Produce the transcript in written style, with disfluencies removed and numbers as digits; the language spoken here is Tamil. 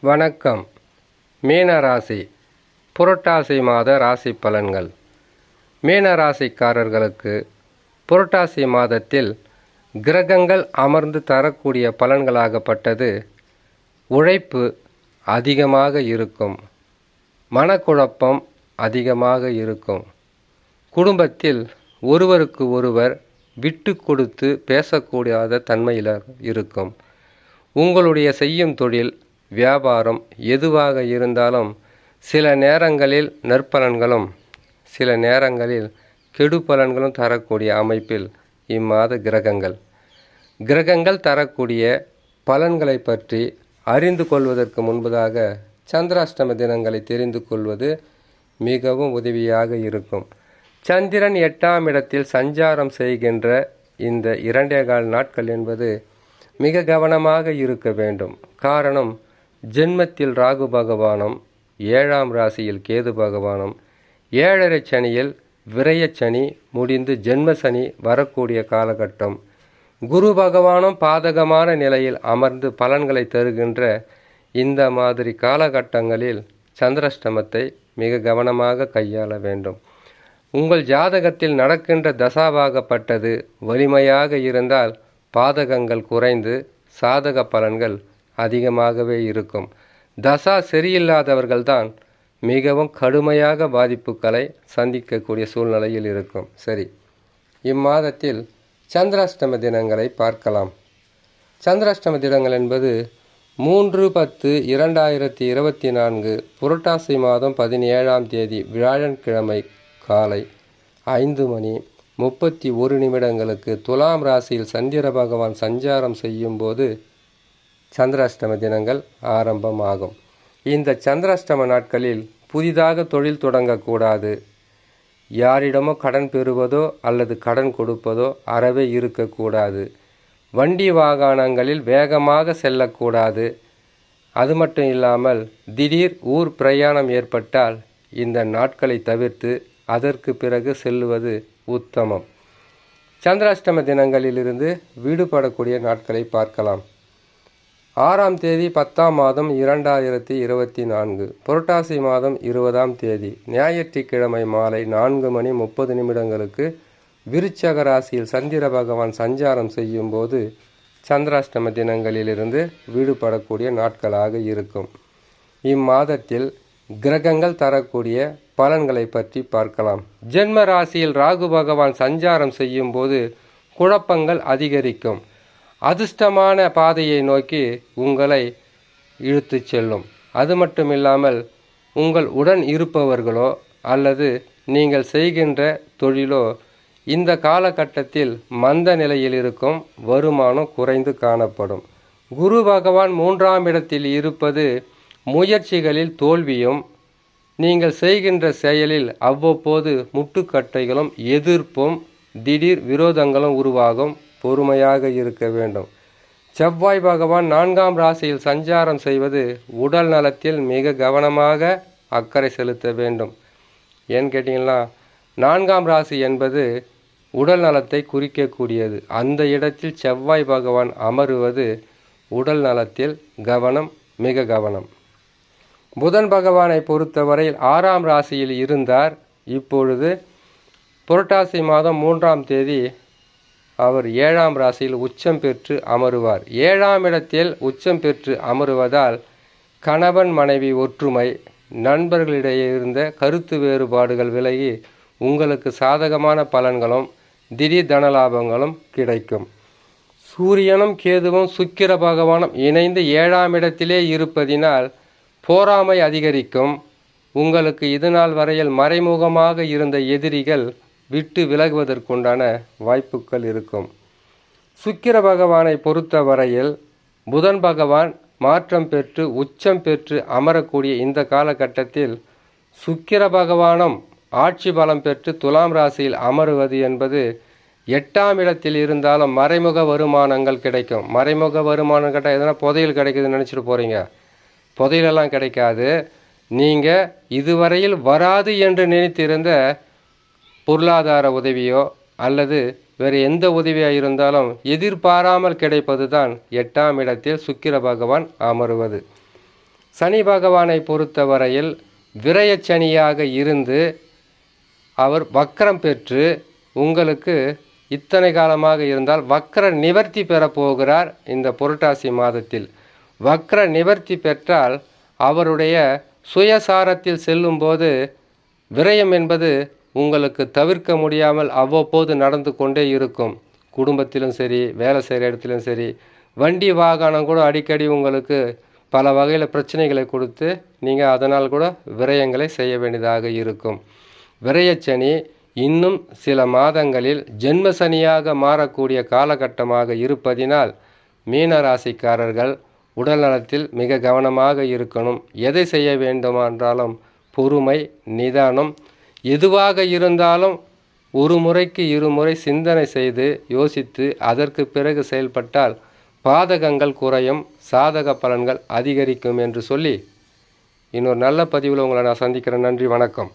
வணக்கம். மீனராசி புரட்டாசி மாத ராசி பலன்கள். மீனராசிக்காரர்களுக்கு புரட்டாசி மாதத்தில் கிரகங்கள் அமர்ந்து தரக்கூடிய பலன்களாகப்பட்டது உழைப்பு அதிகமாக இருக்கும், மனக்குழப்பம் அதிகமாக இருக்கும், குடும்பத்தில் ஒருவருக்கு ஒருவர் விட்டு கொடுத்து பேசக்கூடாத தன்மையில் இருக்கும். உங்களுடைய செய்யும் தொழில் வியாபாரம் எதுவாக இருந்தாலும் சில நேரங்களில் நற்பலன்களும் சில நேரங்களில் கெடு பலன்களும் தரக்கூடிய அமைப்பில் இம்மாத கிரகங்கள் தரக்கூடிய பலன்களை பற்றி அறிந்து கொள்வதற்கு முன்பதாக சந்திராஷ்டம தினங்களை தெரிந்து கொள்வது மிகவும் உதவியாக இருக்கும். சந்திரன் 8ஆம் இடத்தில் சஞ்சாரம் செய்கின்ற இந்த 2.25 நாட்கள் என்பது மிக கவனமாக இருக்க வேண்டும். காரணம், ஜென்மத்தில் ராகு பகவானும் 7ஆம் ராசியில் கேது பகவானும் 7.5 சனியில் விரயச்சனி முடிந்து ஜென்ம சனி வரக்கூடிய காலகட்டம். குரு பகவானும் பாதகமான நிலையில் அமர்ந்து பலன்களை தருகின்ற இந்த மாதிரி காலகட்டங்களில் சந்திராஷ்டமத்தை மிக கவனமாக கையாள வேண்டும். உங்கள் ஜாதகத்தில் நடக்கின்ற தசாவாகப்பட்டது வலிமையாக இருந்தால் பாதகங்கள் குறைந்து சாதக பலன்கள் அதிகமாகவே இருக்கும். தசா சரியில்லாதவர்கள்தான் மிகவும் கடுமையாக பாதிப்புகளை சந்திக்கக்கூடிய சூழ்நிலையில் இருக்கும். சரி, இம்மாதத்தில் சந்திராஷ்டம தினங்களை பார்க்கலாம். சந்திராஷ்டம தினங்கள் என்பது 3/10/2024 புரட்டாசி மாதம் 17ஆம் தேதி வியாழக்கிழமை காலை 5:31 துலாம் ராசியில் சந்திர பகவான் சஞ்சாரம் செய்யும் போது சந்திராஷ்டம தினங்கள் ஆரம்பமாகும். இந்த சந்திராஷ்டம நாட்களில் புதிதாக தொழில் தொடங்கக்கூடாது. யாரிடமோ கடன் பெறுவதோ அல்லது கடன் கொடுப்பதோ அறவே இருக்கக்கூடாது. வண்டி வாகனங்களில் வேகமாக செல்லக்கூடாது. அது மட்டும் இல்லாமல் திடீர் ஊர் பிரயாணம் ஏற்பட்டால் இந்த நாட்களை தவிர்த்து அதற்கு பிறகு செல்லுவது உத்தமம். சந்திராஷ்டம தினங்களிலிருந்து விடுபடக்கூடிய நாட்களை பார்க்கலாம். 6ஆம் தேதி 10ஆம் மாதம் 2024 புரட்டாசி மாதம் 20ஆம் தேதி ஞாயிற்றுக்கிழமை மாலை 4:30 விருச்சக ராசியில் சந்திர பகவான் சஞ்சாரம் செய்யும் போது சந்திராஷ்டம தினங்களிலிருந்து விடுபடக்கூடிய நாட்களாக இருக்கும். இம்மாதத்தில் கிரகங்கள் தரக்கூடிய பலன்களை பற்றி பார்க்கலாம். ஜென்ம ராசியில் ராகு பகவான் சஞ்சாரம் செய்யும் போது குழப்பங்கள் அதிகரிக்கும். அதிர்ஷ்டமான பாதையை நோக்கி உங்களை இழுத்து செல்லும். அது மட்டுமில்லாமல் உங்கள் உடன் இருப்பவர்களோ அல்லது நீங்கள் செய்கின்ற தொழிலோ இந்த காலகட்டத்தில் மந்த நிலையில் இருக்கும், வருமானம் குறைந்து காணப்படும். குரு பகவான் 3ஆம் இடத்தில் இருப்பது முயற்சிகளில் தோல்வியும், நீங்கள் செய்கின்ற செயலில் அவ்வப்போது முட்டுக்கட்டைகளும் எதிர்ப்பும் திடீர் விரோதங்களும் உருவாகும். பொறுமையாக இருக்க வேண்டும். செவ்வாய் பகவான் 4ஆம் ராசியில் சஞ்சாரம் செய்வது உடல் நலத்தில் மிக கவனமாக அக்கறை செலுத்த வேண்டும். ஏன்னு கேட்டிங்கன்னா, 4ஆம் ராசி என்பது உடல் நலத்தை குறிக்கக்கூடியது. அந்த இடத்தில் செவ்வாய் பகவான் அமருவது உடல் நலத்தில் கவனம், மிக கவனம். புதன் பகவானை பொறுத்தவரையில் 6ஆம் ராசியில் இருந்தார். இப்பொழுது புரட்டாசி மாதம் 3ஆம் தேதி அவர் 7ஆம் ராசியில் உச்சம் பெற்று அமருவார். 7ஆம் இடத்தில் உச்சம் பெற்று அமருவதால் கணவன் மனைவி ஒற்றுமை, நண்பர்களிடையே இருந்த கருத்து வேறுபாடுகள் விலகி உங்களுக்கு சாதகமான பலன்களும் திடீர் தனலாபங்களும் கிடைக்கும். சூரியனும் கேதுவும் சுக்கிர பகவானும் இணைந்து 7ஆம் இடத்திலே இருப்பதினால் போராமை அதிகரிக்கும். உங்களுக்கு இதுநாள் வரையில் மறைமுகமாக இருந்த எதிரிகள் விட்டு விலகுவதற்குண்டான வாய்ப்புகள் இருக்கும். சுக்கிர பகவானை பொறுத்தவரையில் புதன் பகவான் மாற்றம் பெற்று உச்சம் பெற்று அமரக்கூடிய இந்த காலகட்டத்தில் சுக்கிர பகவானும் ஆட்சி பலம் பெற்று துலாம் ராசியில் அமருவது என்பது 8ஆம் இடத்தில் இருந்தாலும் மறைமுக வருமானங்கள் கிடைக்கும். மறைமுக வருமானம் கேட்டால் எதனா புதையல் கிடைக்குதுன்னு நினச்சிட்டு போகிறீங்க. புதையலெல்லாம் கிடைக்காது. நீங்கள் இதுவரையில் வராது என்று நினைத்திருந்த பொருளாதார உதவியோ அல்லது வேறு எந்த உதவியாக இருந்தாலும் எதிர்பாராமல் கிடைப்பது தான் 8ஆம் இடத்தில் சுக்கிர பகவான் அமருவது. சனி பகவானை பொறுத்தவரையில் விரயச்சனியாக இருந்து அவர் வக்ரம் பெற்று உங்களுக்கு இத்தனை காலமாக இருந்தால் வக்ர நிவர்த்தி பெறப்போகிறார். இந்த புரட்டாசி மாதத்தில் வக்ர நிவர்த்தி பெற்றால் அவருடைய சுயசாரத்தில் செல்லும்போது விரயம் என்பது உங்களுக்கு தவிர்க்க முடியாமல் அவ்வப்போது நடந்து கொண்டே இருக்கும். குடும்பத்திலும் சரி, வேலை செய்கிற இடத்திலும் சரி, வண்டி வாகனம் கூட அடிக்கடி உங்களுக்கு பல வகையில் பிரச்சனைகளை கொடுத்து நீங்கள் அதனால் கூட விரயங்களை செய்ய வேண்டியதாக இருக்கும். விரயச்சனி இன்னும் சில மாதங்களில் ஜென்ம சனியாக மாறக்கூடிய காலகட்டமாக இருப்பதினால் மீனராசிக்காரர்கள் உடல் நலத்தில் மிக கவனமாக இருக்கணும். எதை செய்ய வேண்டுமென்றாலும் பொறுமை, நிதானம், எதுவாக இருந்தாலும் ஒரு முறைக்கு இருமுறை சிந்தனை செய்து யோசித்து அதற்கு பிறகு செயல்பட்டால் பாதகங்கள் குறையும், சாதக பலன்கள் அதிகரிக்கும் என்று சொல்லி இன்னொரு நல்ல பதிவில் உங்களை நான் சந்திக்கிறேன். நன்றி, வணக்கம்.